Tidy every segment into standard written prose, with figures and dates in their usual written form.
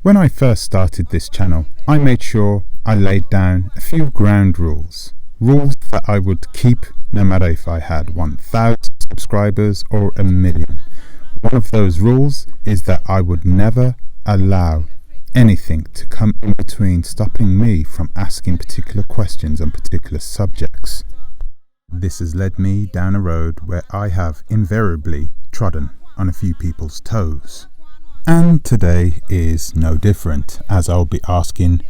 When I first started this channel, I made sure I laid down a few ground rules. Rules that I would keep no matter if I had 1,000 subscribers or 1,000,000. One of those rules is that I would never allow anything to come in between stopping me from asking particular questions on particular subjects. This has led me down a road where I have invariably trodden on a few people's toes. And today is no different, as I'll be asking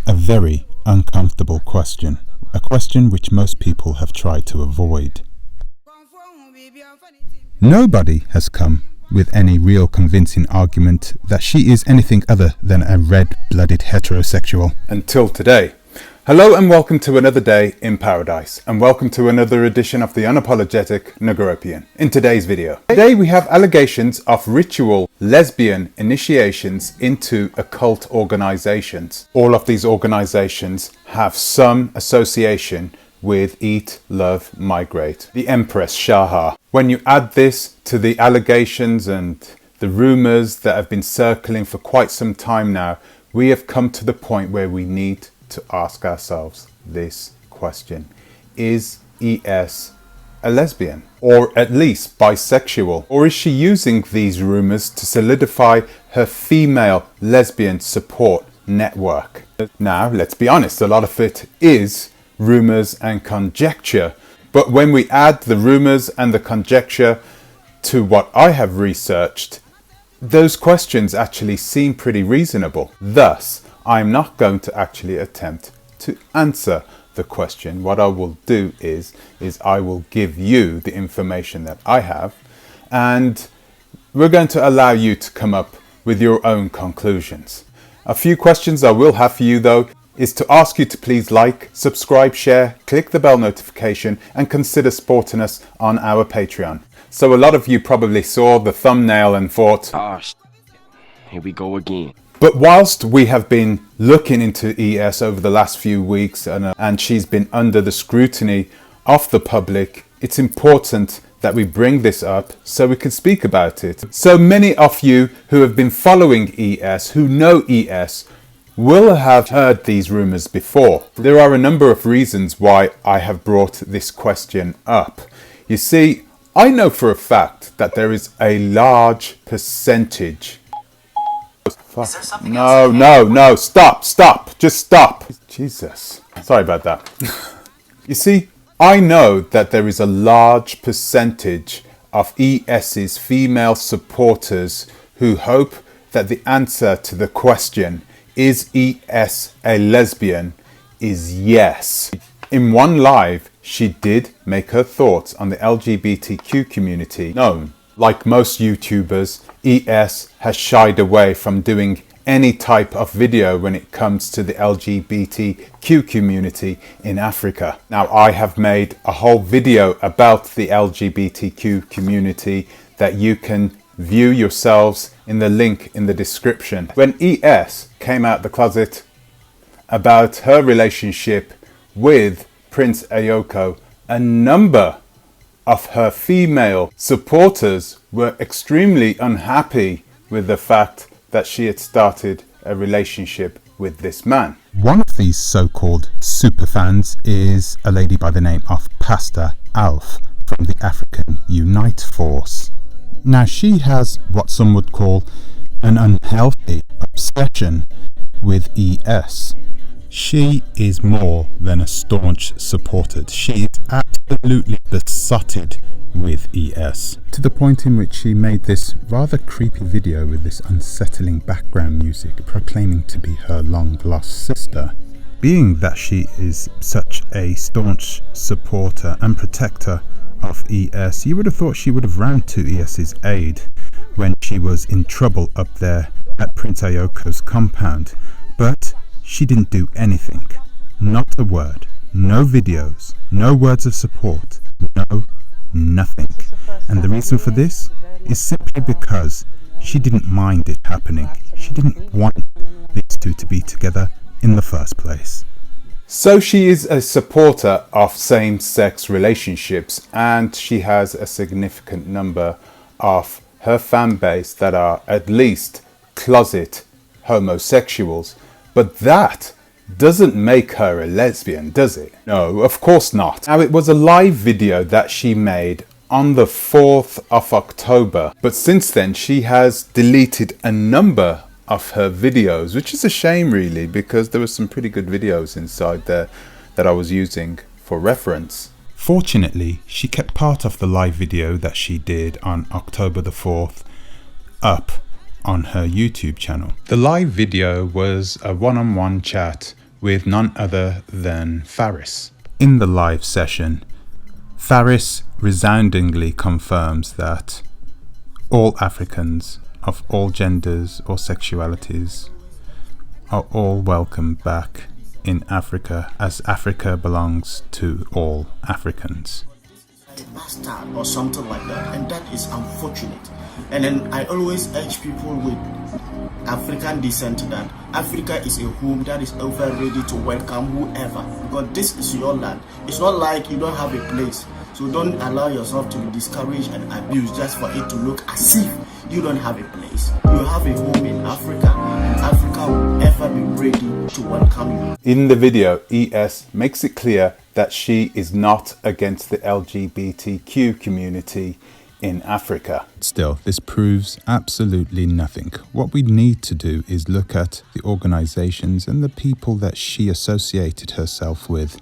a very uncomfortable question. A question which most people have tried to avoid. Nobody has come with any real convincing argument that she is anything other than a red-blooded heterosexual. Until today. Hello and welcome to another day in paradise, and welcome to another edition of the Unapologetic Negropian. In today's video, today we have allegations of ritual lesbian initiations into occult organizations. All of these organizations have some association with Eat, Love, Migrate, the Empress Shaha. When you add this to the allegations and the rumors that have been circling for quite some time now, we have come to the point where we need to ask ourselves this question: is ES a lesbian, or at least bisexual? Or is she using these rumors to solidify her female lesbian support network? Now, let's be honest, a lot of it is rumors and conjecture. But when we add the rumors and the conjecture to what I have researched, those questions actually seem pretty reasonable. Thus, I'm not going to actually attempt to answer the question. What I will do is I will give you the information that I have, and we're going to allow you to come up with your own conclusions. A few questions I will have for you though is to ask you to please like, subscribe, share, click the bell notification, and consider supporting us on our Patreon. So a lot of you probably saw the thumbnail and thought, here we go again. But whilst we have been looking into ES over the last few weeks and she's been under the scrutiny of the public, it's important that we bring this up so we can speak about it. So many of you who have been following ES, who know ES, will have heard these rumors before. There are a number of reasons why I have brought this question up. You see, I know for a fact that there is a large percentage. No, stop, just stop. Jesus, sorry about that. You see, I know that there is a large percentage of ES's female supporters who hope that the answer to the question, is ES a lesbian, is yes. In one live, she did make her thoughts on the LGBTQ community known. Like most YouTubers, ES has shied away from doing any type of video when it comes to the LGBTQ community in Africa. Now, I have made a whole video about the LGBTQ community that you can view yourselves in the link in the description. When ES came out the closet about her relationship with Princeayoko, a number of her female supporters were extremely unhappy with the fact that she had started a relationship with this man. One of these so-called superfans is a lady by the name of Pastor Alf from the African Unite Force. Now, she has what some would call an unhealthy obsession with ES. She is more than a staunch supporter. She is absolutely besotted with ES, to the point in which she made this rather creepy video with this unsettling background music proclaiming to be her long-lost sister. Being that she is such a staunch supporter and protector of ES, you would have thought she would have ran to ES's aid when she was in trouble up there at Princeayoko's compound, but she didn't do anything. Not a word. No videos. No words of support. No, nothing. And the reason for this is simply because she didn't mind it happening. She didn't want these two to be together in the first place. So she is a supporter of same-sex relationships, and she has a significant number of her fan base that are at least closet homosexuals, but that doesn't make her a lesbian, does it? No, of course not. Now, it was a live video that she made on the 4th of October, but since then she has deleted a number of her videos, which is a shame really, because there were some pretty good videos inside there that I was using for reference. Fortunately, she kept part of the live video that she did on October the 4th up on her YouTube channel. The live video was a one-on-one chat with none other than Faris. In the live session, Faris resoundingly confirms that all Africans of all genders or sexualities are all welcome back in Africa, as Africa belongs to all Africans. Bastard or something like that, and that is unfortunate. And then I always urge people with African descent that Africa is a home that is ever ready to welcome whoever, because this is your land. It's not like you don't have a place, so don't allow yourself to be discouraged and abused just for it to look as if you don't have a place. You have a home in Africa, and Africa will ever be ready to welcome you. In the video, ES makes it clear that she is not against the LGBTQ community in Africa. Still, this proves absolutely nothing. What we need to do is look at the organizations and the people that she associated herself with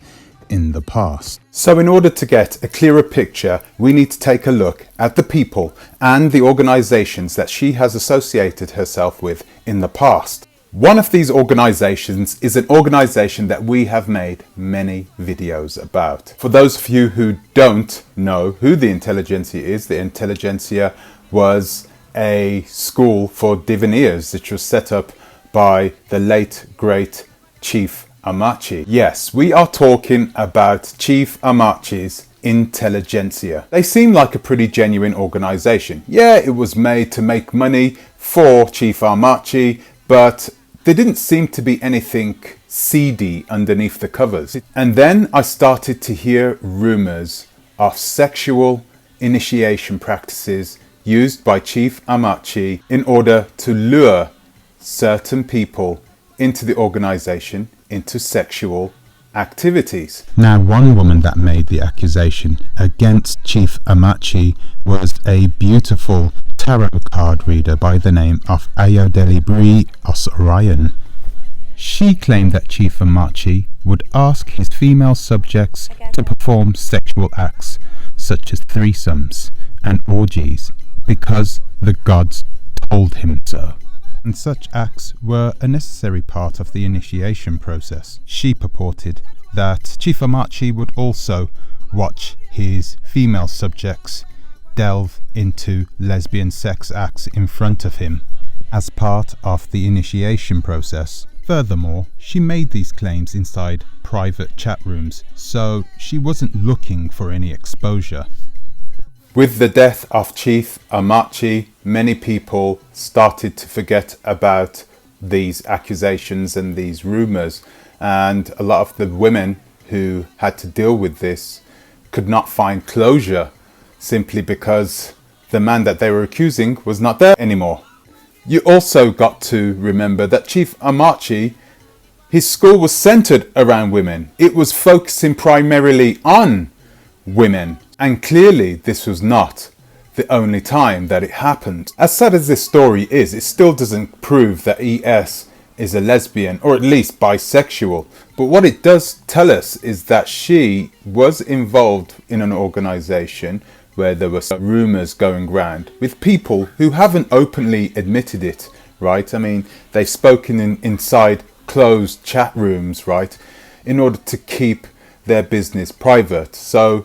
in the past. So in order to get a clearer picture, we need to take a look at the people and the organizations that she has associated herself with in the past. One of these organizations is an organization that we have made many videos about. For those of you who don't know who the Intelligentsia is, the Intelligentsia was a school for diviners which was set up by the late great Chief Amachi. Yes, we are talking about Chief Amachi's Intelligentsia. They seem like a pretty genuine organization. Yeah, it was made to make money for Chief Amachi, but there didn't seem to be anything seedy underneath the covers. And then I started to hear rumors of sexual initiation practices used by Chief Amachi in order to lure certain people into the organization into sexual activities. Now, one woman that made the accusation against Chief Amachi was a beautiful tarot card reader by the name of Ayodelibri Osorion. She claimed that Chief Amachi would ask his female subjects to perform sexual acts such as threesomes and orgies because the gods told him so. And such acts were a necessary part of the initiation process. She purported that Chief Amachi would also watch his female subjects delve into lesbian sex acts in front of him as part of the initiation process. Furthermore, she made these claims inside private chat rooms, so she wasn't looking for any exposure. With the death of Chief Amachi, many people started to forget about these accusations and these rumors, and a lot of the women who had to deal with this could not find closure simply because the man that they were accusing was not there anymore. You also got to remember that Chief Amachi, his school was centered around women. It was focusing primarily on women. And clearly this was not the only time that it happened. As sad as this story is, it still doesn't prove that ES is a lesbian, or at least bisexual. But what it does tell us is that she was involved in an organization where there were some rumors going around with people who haven't openly admitted it, right? I mean, they've spoken inside closed chat rooms, right, in order to keep their business private. So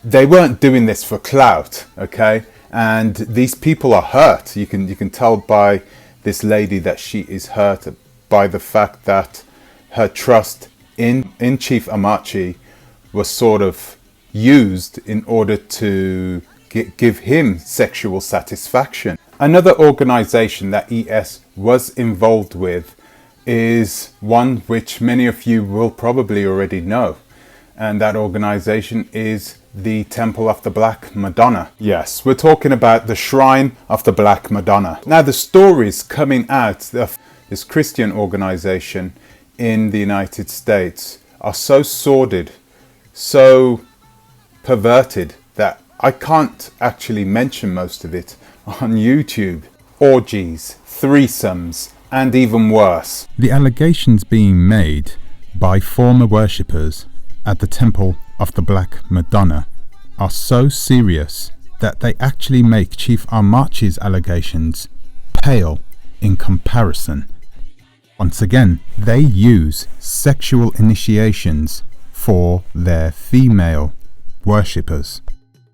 they weren't doing this for clout, okay? And these people are hurt. You can tell by this lady that she is hurt by the fact that her trust in Chief Amachi was sort of used in order to give him sexual satisfaction. Another organization that ES was involved with is one which many of you will probably already know. And that organization is the Temple of the Black Madonna. Yes, we're talking about the Shrine of the Black Madonna. Now, the stories coming out of this Christian organization in the United States, are so sordid, so perverted, that I can't actually mention most of it on YouTube. Orgies, threesomes, and even worse. The allegations being made by former worshippers at the temple of the Black Madonna are so serious that they actually make Chief Armachi's allegations pale in comparison. Once again, they use sexual initiations for their female worshippers,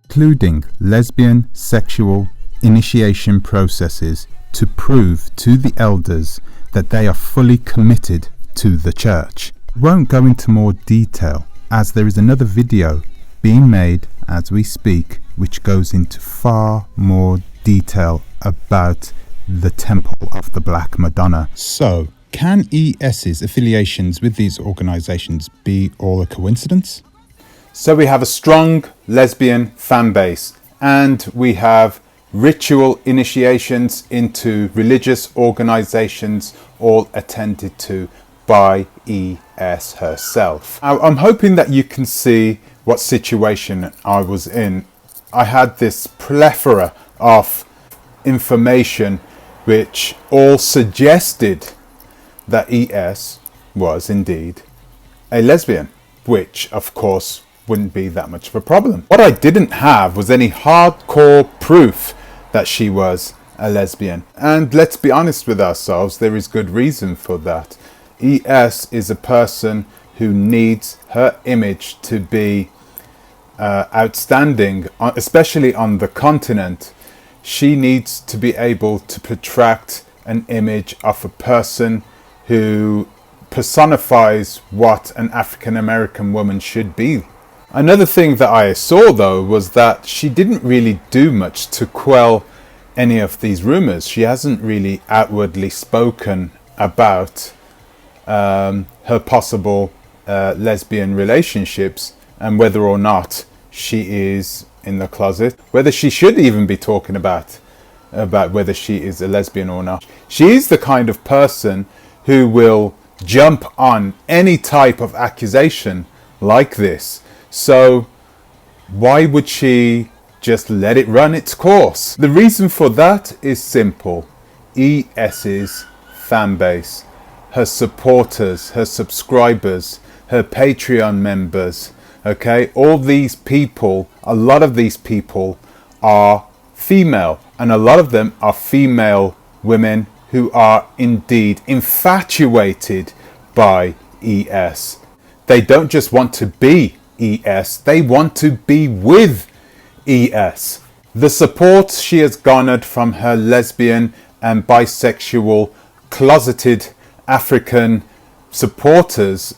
including lesbian sexual initiation processes to prove to the elders that they are fully committed to the church. I won't go into more detail, as there is another video being made as we speak which goes into far more detail about the Temple of the Black Madonna. So, can ES's affiliations with these organisations be all a coincidence? So we have a strong lesbian fan base, and we have ritual initiations into religious organisations, all attended to by ES herself. I'm hoping that you can see what situation I was in. I had this plethora of information which all suggested that ES was indeed a lesbian, which of course wouldn't be that much of a problem. What I didn't have was any hardcore proof that she was a lesbian. And let's be honest with ourselves, there is good reason for that. ES is a person who needs her image to be outstanding, especially on the continent. She needs to be able to protract an image of a person who personifies what an African American woman should be. Another thing that I saw though was that she didn't really do much to quell any of these rumors. She hasn't really outwardly spoken about her possible lesbian relationships and whether or not she is in the closet, whether she should even be talking about whether she is a lesbian or not. She is the kind of person who will jump on any type of accusation like this. So why would she just let it run its course? The reason for that is simple. ES's fan base, her supporters, her subscribers, her Patreon members, okay, all these people, a lot of these people are female, and a lot of them are female women who are indeed infatuated by ES. They don't just want to be ES, they want to be with ES. The support she has garnered from her lesbian and bisexual closeted African supporters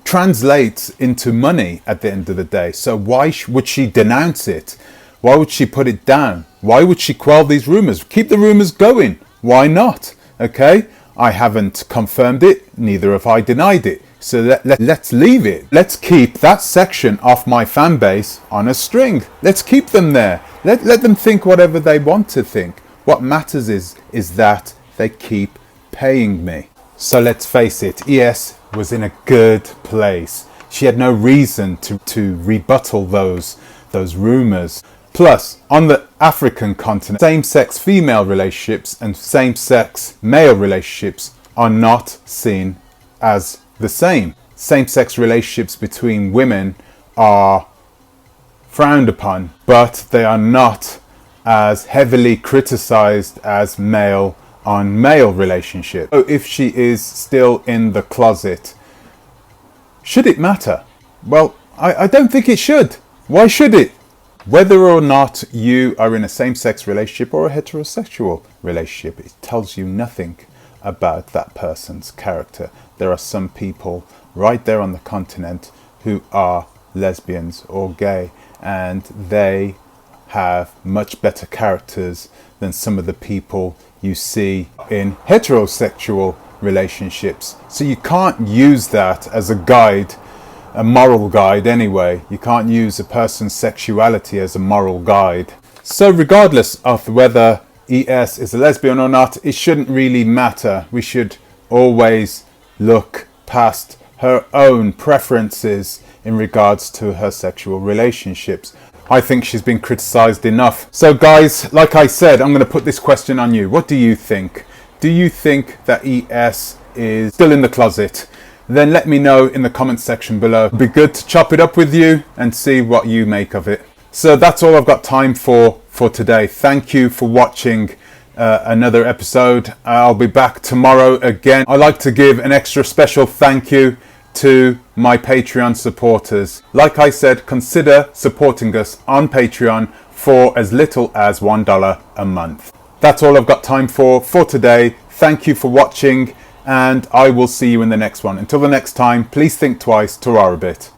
translates into money at the end of the day. So why would she denounce it? Why would she put it down? Why would she quell these rumors? Keep the rumors going. Why not? Okay, I haven't confirmed it, neither have I denied it. So let's leave it. Let's keep that section of my fan base on a string. Let's keep them there. Let them think whatever they want to think. What matters is that they keep paying me. So let's face it, ES was in a good place. She had no reason to rebuttal those rumors. Plus, on the African continent, same-sex female relationships and same-sex male relationships are not seen as the same. Same-sex relationships between women are frowned upon, but they are not as heavily criticized as male on male relationships. So if she is still in the closet, should it matter? Well, I don't think it should. Why should it? Whether or not you are in a same-sex relationship or a heterosexual relationship, it tells you nothing about that person's character. There are some people right there on the continent who are lesbians or gay, and they have much better characters than some of the people you see in heterosexual relationships. So you can't use that as a guide, a moral guide anyway. You can't use a person's sexuality as a moral guide. So regardless of whether ES is a lesbian or not, it shouldn't really matter. We should always look past her own preferences in regards to her sexual relationships. I think she's been criticized enough. So guys, like I said, I'm going to put this question on you. What do you think? Do you think that ES is still in the closet? Then let me know in the comment section below. It'd be good to chop it up with you and see what you make of it. So that's all I've got time for today. Thank you for watching another episode. I'll be back tomorrow again. I'd like to give an extra special thank you to my Patreon supporters. Like I said, consider supporting us on Patreon for as little as $1 a month. That's all I've got time for today. Thank you for watching, and I will see you in the next one. Until the next time, please think twice. Ta-ra a bit.